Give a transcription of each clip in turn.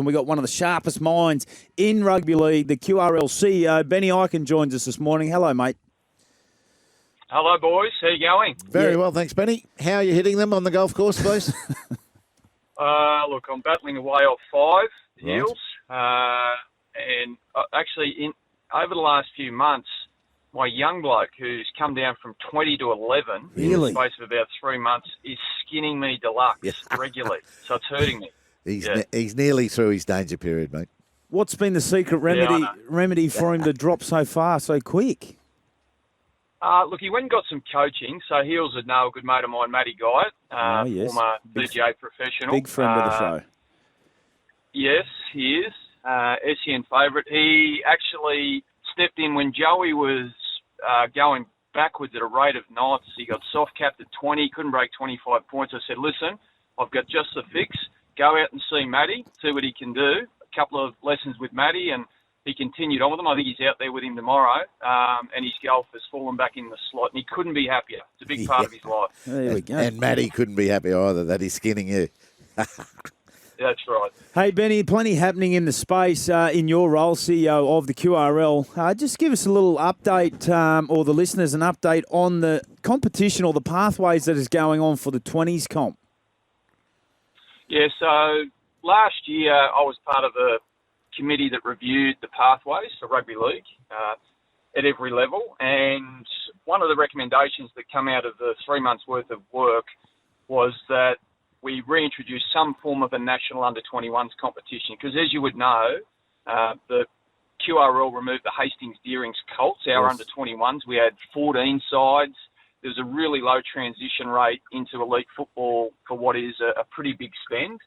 we got one of the sharpest minds in rugby league, the QRL CEO, Ben Ikin, joins us this morning. Hello, mate. Hello, boys. How you going? Very well, thanks, Benny. How are you hitting them on the golf course, please? Look, I'm battling away off 5 Right. heels. And actually, over the last few months, my young bloke, who's come down from 20 to 11 in the Really? space of about 3 months, is skinning me deluxe regularly. So it's hurting me. He's nearly through his danger period, mate. What's been the secret remedy for him to drop so far, so quick? Look, he went and got some coaching. So Heels would know a good mate of mine, Matty Guy, yes. former PGA professional. Big friend of the show. Yes, he is. SEN favourite. He actually stepped in when Joey was going backwards at a rate of knots. He got soft-capped at 20, couldn't break 25 points. I said, listen, I've got just the fix. Go out and see Matty, see what he can do. A couple of lessons with Matty, and he continued on with him. I think he's out there with him tomorrow, and his golf has fallen back in the slot, and he couldn't be happier. It's a big part of his life. There we go. And Matty couldn't be happy either that he's skinning you. That's right. Hey, Benny, plenty happening in the space in your role, CEO of the QRL. Just give us a little update, or the listeners an update on the competition or the pathways that is going on for the 20s comp. Yeah, so last year I was part of a committee that reviewed the pathways for rugby league at every level, and one of the recommendations that come out of the 3 months' worth of work was that we reintroduce some form of a national under-21s competition, because as you would know, the QRL removed the Hastings Deerings Colts, our under-21s. We had 14 sides. There was a really low transition rate into elite football for what is a pretty big spend.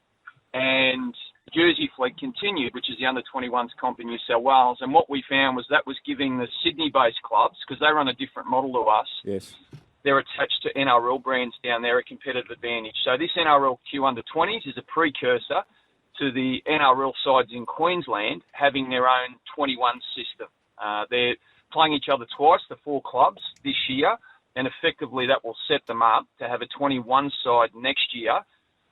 And Jersey Flag continued, which is the under-21s comp in New South Wales. And what we found was that was giving the Sydney-based clubs, because they run a different model to us, Yes. they're attached to NRL brands down there, a competitive advantage. So this NRL Q under-20s is a precursor to the NRL sides in Queensland having their own 21 system. They're playing each other twice, the 4 clubs, this year, and effectively that will set them up to have a 21 side next year,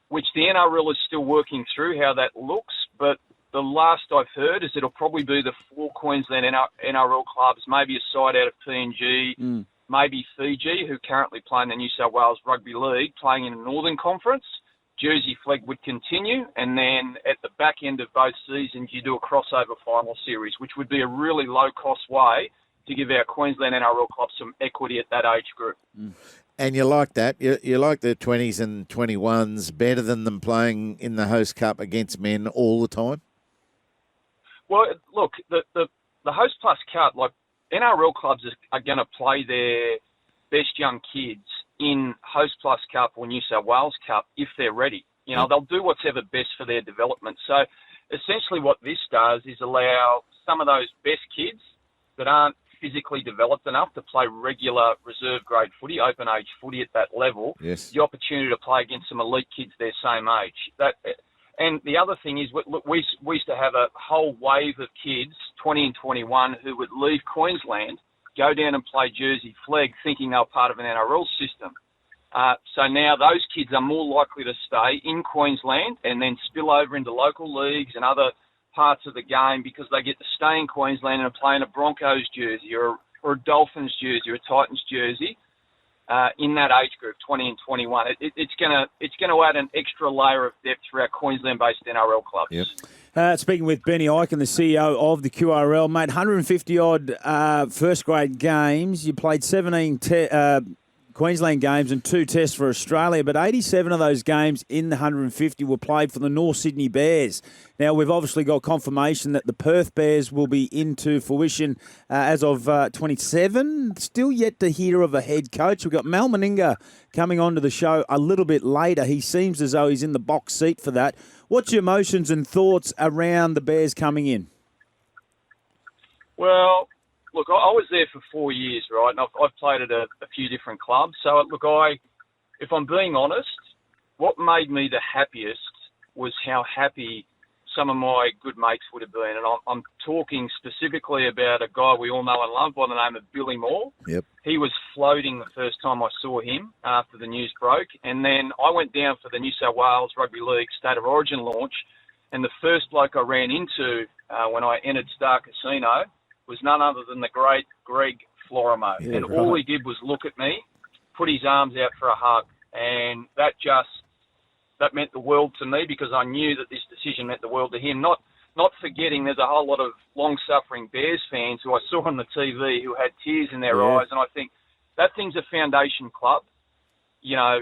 which the NRL is still working through how that looks. But the last I've heard is it'll probably be the 4 Queensland NRL clubs, maybe a side out of PNG, maybe Fiji, who currently play in the New South Wales Rugby League, playing in the Northern Conference. Jersey Flag would continue, and then at the back end of both seasons, you do a crossover final series, which would be a really low-cost way to give our Queensland NRL clubs some equity at that age group. And you like that? You like the 20s and 21s better than them playing in the Host Cup against men all the time? Well, look, the Host Plus Cup, like NRL clubs are going to play their best young kids in Host Plus Cup or New South Wales Cup if they're ready. You know, they'll do whatever best for their development. So essentially what this does is allow some of those best kids that aren't physically developed enough to play regular reserve grade footy, open age footy at that level, the opportunity to play against some elite kids their same age. And the other thing is, look, we used to have a whole wave of kids, 20 and 21, who would leave Queensland, go down and play Jersey Flag thinking they were part of an NRL system. So now those kids are more likely to stay in Queensland and then spill over into local leagues and other parts of the game because they get to stay in Queensland and play in a Broncos jersey or a Dolphins jersey or a Titans jersey in that age group, 20 and 21. It's going to add an extra layer of depth for our Queensland-based NRL clubs. Yep. Speaking with Benny Ikin, the CEO of the QRL, mate, 150-odd first-grade games. You played 17 Queensland games and 2 tests for Australia, but 87 of those games in the 150 were played for the North Sydney Bears. Now, we've obviously got confirmation that the Perth Bears will be into fruition as of 27. Still yet to hear of a head coach. We've got Mal Meninga coming onto the show a little bit later. He seems as though he's in the box seat for that. What's your emotions and thoughts around the Bears coming in? Well, look, I was there for 4 years, right, and I've played at a few different clubs. So, look, if I'm being honest, what made me the happiest was how happy some of my good mates would have been. And I'm talking specifically about a guy we all know and love by the name of Billy Moore. Yep. He was floating the first time I saw him after the news broke. And then I went down for the New South Wales Rugby League State of Origin launch, And the first bloke I ran into when I entered Star Casino was none other than the great Greg Florimo. Yeah, and right. all he did was look at me, put his arms out for a hug. And that meant the world to me, because I knew that this decision meant the world to him. Not forgetting there's a whole lot of long-suffering Bears fans who I saw on the TV who had tears in their eyes. And I think that thing's a foundation club. You know,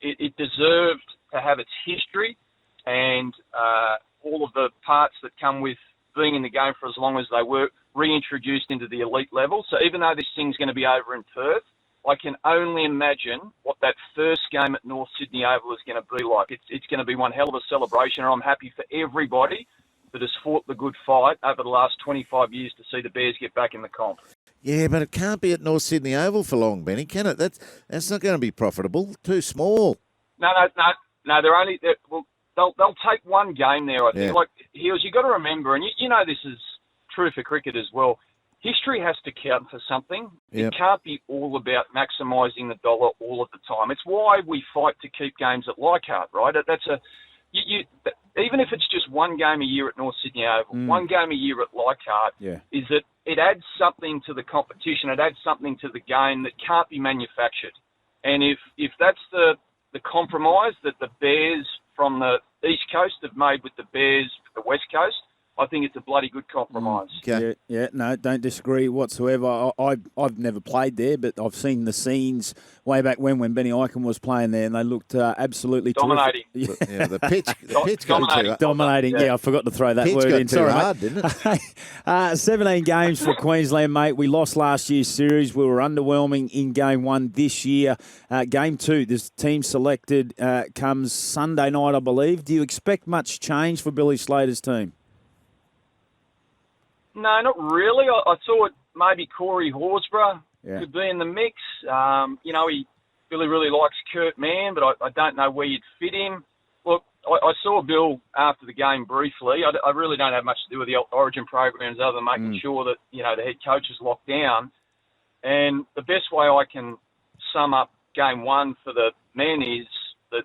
it deserved to have its history and all of the parts that come with being in the game for as long as they were reintroduced into the elite level. So even though this thing's going to be over in Perth, I can only imagine what that first game at North Sydney Oval is going to be like. It's going to be one hell of a celebration, and I'm happy for everybody that has fought the good fight over the last 25 years to see the Bears get back in the comp. Yeah, but it can't be at North Sydney Oval for long, Benny, can it? That's not going to be profitable. Too small. No. They'll take one game there, I think. Yeah. Like, Heels, you've got to remember, and you know this is true for cricket as well, history has to count for something. Yep. It can't be all about maximising the dollar all of the time. It's why we fight to keep games at Leichhardt, right? Even if it's just one game a year at North Sydney Oval, one game a year at Leichhardt, is that it adds something to the competition. It adds something to the game that can't be manufactured. And if that's the compromise that the Bears from the East Coast have made with the Bears for the West Coast, I think it's a bloody good compromise. Okay. Yeah, no, don't disagree whatsoever. I've never played there, but I've seen the scenes way back when Benny Ikin was playing there, and they looked absolutely dominating. terrific. Yeah, the pitch got Dominating. Yeah, I forgot to throw that pitch word got in too too hard, didn't it? 17 games for Queensland, mate. We lost last year's series. We were underwhelming in game one this year. Game two, this team selected comes Sunday night, I believe. Do you expect much change for Billy Slater's team? No, not really. I thought maybe Corey Horsburgh could be in the mix. He really likes Kurt Mann, but I don't know where you'd fit him. Look, I saw Bill after the game briefly. I really don't have much to do with the Origin programs other than making sure that, the head coach is locked down. And the best way I can sum up game one for the men is that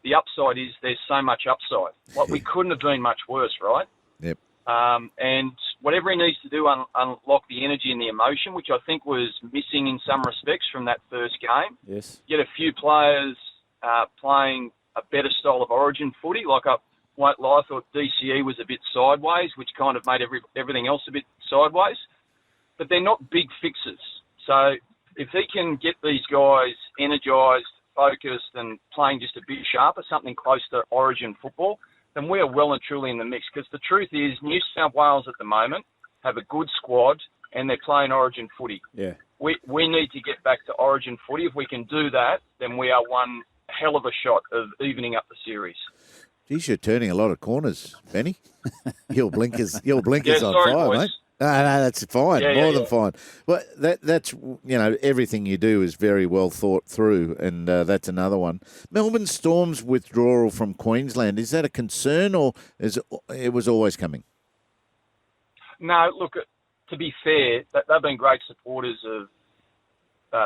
the upside is there's so much upside. Like, we couldn't have been much worse, right? Yep. And whatever he needs to do, unlock the energy and the emotion, which I think was missing in some respects from that first game. Yes. Get a few players playing a better style of Origin footy. Like, I won't lie, I thought DCE was a bit sideways, which kind of made everything else a bit sideways. But they're not big fixes. So if he can get these guys energised, focused, and playing just a bit sharper, something close to Origin football, then we are well and truly in the mix. Because the truth is, New South Wales at the moment have a good squad and they're playing Origin footy. Yeah. We need to get back to Origin footy. If we can do that, then we are one hell of a shot of evening up the series. Geez, you're turning a lot of corners, Benny. Your blinkers on sorry, fire, boys. mate. No, that's fine. More than fine. Well, that's everything you do is very well thought through, and that's another one. Melbourne Storm's withdrawal from Queensland, is that a concern, or it was always coming? No, look, to be fair, they've been great supporters of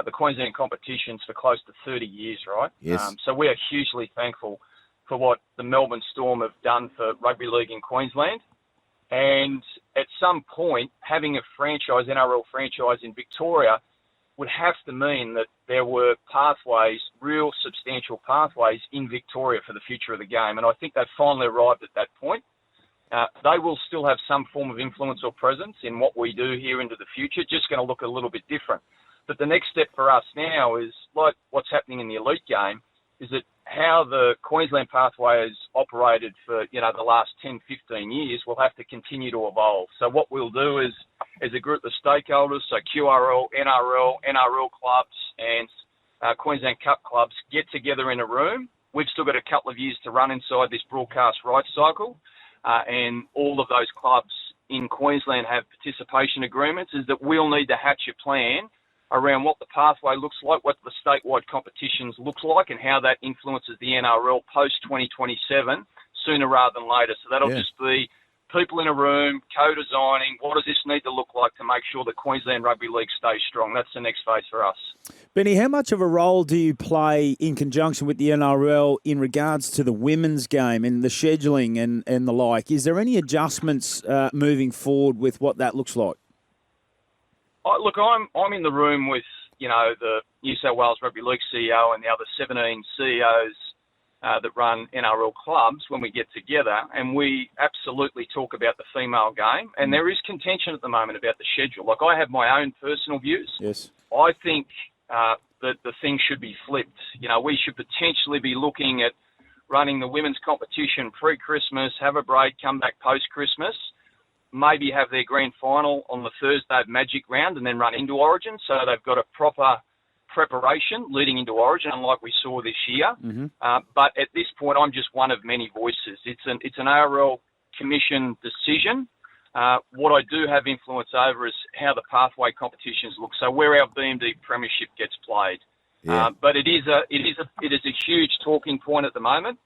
the Queensland competitions for close to 30 years, right? Yes. So we are hugely thankful for what the Melbourne Storm have done for rugby league in Queensland. And at some point, having a franchise, NRL franchise in Victoria, would have to mean that there were pathways, real substantial pathways in Victoria for the future of the game. And I think they've finally arrived at that point. They will still have some form of influence or presence in what we do here into the future, just going to look a little bit different. But the next step for us now is, like what's happening in the elite game, is that how the Queensland pathway has operated for, the last 10, 15 years will have to continue to evolve. So what we'll do is, as a group of stakeholders, so QRL, NRL clubs and Queensland Cup clubs get together in a room. We've still got a couple of years to run inside this broadcast rights cycle. And all of those clubs in Queensland have participation agreements, is that we'll need to hatch a plan around what the pathway looks like, what the statewide competitions look like, and how that influences the NRL post-2027 sooner rather than later. So that'll just be people in a room, co-designing, what does this need to look like to make sure the Queensland Rugby League stays strong? That's the next phase for us. Benny, how much of a role do you play in conjunction with the NRL in regards to the women's game and the scheduling and the like? Is there any adjustments moving forward with what that looks like? Look, I'm in the room with, the New South Wales Rugby League CEO and the other 17 CEOs that run NRL clubs when we get together, and we absolutely talk about the female game. And there is contention at the moment about the schedule. Like, I have my own personal views. Yes. I think that the thing should be flipped. We should potentially be looking at running the women's competition pre-Christmas, have a break, come back post-Christmas, maybe have their grand final on the Thursday of Magic Round and then run into Origin, so they've got a proper preparation leading into Origin, unlike we saw this year. Mm-hmm. But at this point, I'm just one of many voices. It's an ARL Commission decision. What I do have influence over is how the pathway competitions look. So where our BMD Premiership gets played. Yeah. But it is a huge talking point at the moment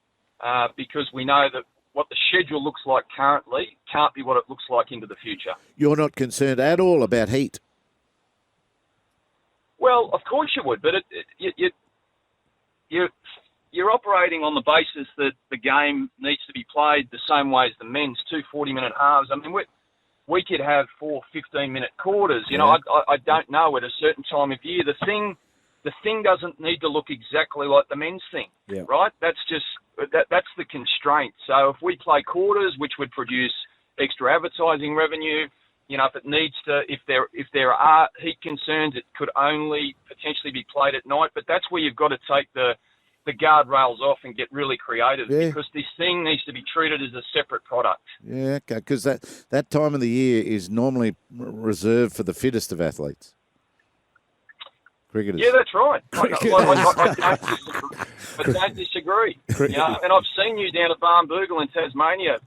because we know that what the schedule looks like currently can't be what it looks like into the future. You're not concerned at all about heat? Well, of course you would, but you're operating on the basis that the game needs to be played the same way as the men's, 2 40-minute halves. I mean, we could have 4 15-minute quarters. I don't know at a certain time of year. The thing doesn't need to look exactly like the men's thing, right? That's just that's the constraint. So if we play quarters, which would produce extra advertising revenue. If it needs to, if there are heat concerns, it could only potentially be played at night. But that's where you've got to take the guardrails off and get really creative because this thing needs to be treated as a separate product. Yeah, okay, because that time of the year is normally reserved for the fittest of athletes. Cricketers. Yeah, that's right. I don't disagree. And I've seen you down at Barnbougle in Tasmania,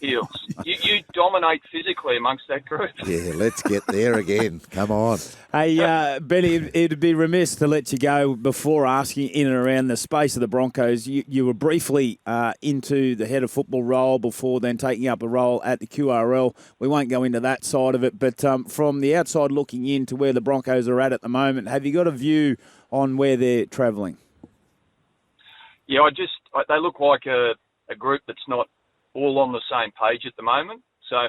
Eels. You dominate physically amongst that group. Yeah, let's get there again. Come on. Hey, Benny, it'd be remiss to let you go before asking in and around the space of the Broncos. You were briefly into the head of football role before then taking up a role at the QRL. We won't go into that side of it, but from the outside looking in to where the Broncos are at the moment, have you got a view on where they're travelling? Yeah, they look like a group that's not all on the same page at the moment. So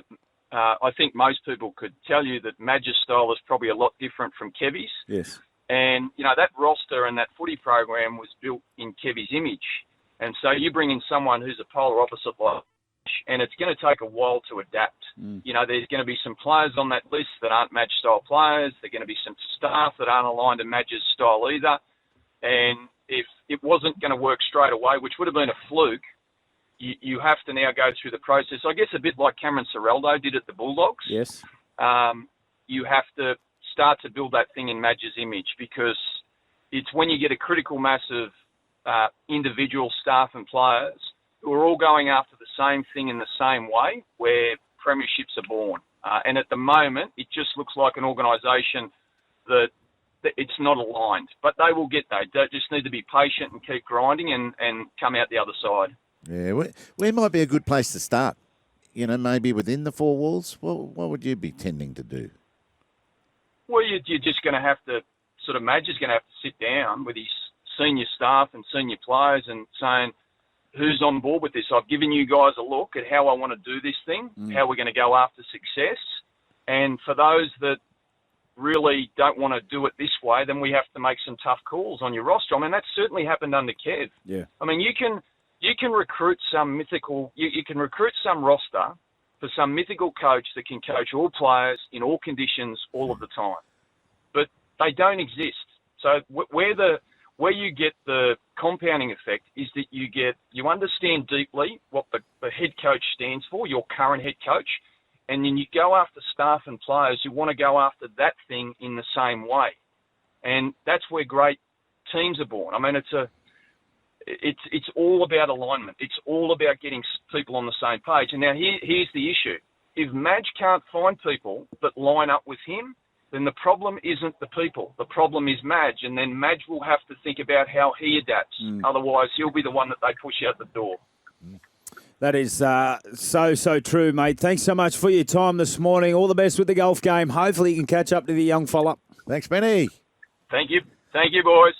I think most people could tell you that Madge's style is probably a lot different from Kevy's. Yes. And, that roster and that footy program was built in Kevy's image. And so you bring in someone who's a polar opposite like, and it's going to take a while to adapt. There's going to be some players on that list that aren't Madge-style players. There are going to be some staff that aren't aligned to Madge's style either. And if it wasn't going to work straight away, which would have been a fluke, you have to now go through the process. I guess a bit like Cameron Ciraldo did at the Bulldogs. Yes. You have to start to build that thing in Madge's image because it's when you get a critical mass of individual staff and players who are all going after the same thing in the same way where premierships are born. And at the moment, it just looks like an organisation that it's not aligned. But they will get there. They just need to be patient and keep grinding and come out the other side. Yeah, where might be a good place to start? Maybe within the four walls? What would you be tending to do? Well, you're just going to have to Madge is going to have to sit down with his senior staff and senior players and saying, who's on board with this? I've given you guys a look at how I want to do this thing, how we're going to go after success. And for those that really don't want to do it this way, then we have to make some tough calls on your roster. I mean, that's certainly happened under Kev. Yeah. I mean, you can recruit some mythical, you can recruit some roster for some mythical coach that can coach all players in all conditions all of the time. But they don't exist. So where you get the compounding effect is that you understand deeply what the head coach stands for, your current head coach, and then you go after staff and players who want to go after that thing in the same way. And that's where great teams are born. I mean, it's all about alignment. It's all about getting people on the same page. And now here's the issue. If Madge can't find people that line up with him, then the problem isn't the people. The problem is Madge, and then Madge will have to think about how he adapts. Otherwise, he'll be the one that they push out the door. That is so true, mate. Thanks so much for your time this morning. All the best with the golf game. Hopefully you can catch up to the young fella. Thanks, Benny. Thank you, boys.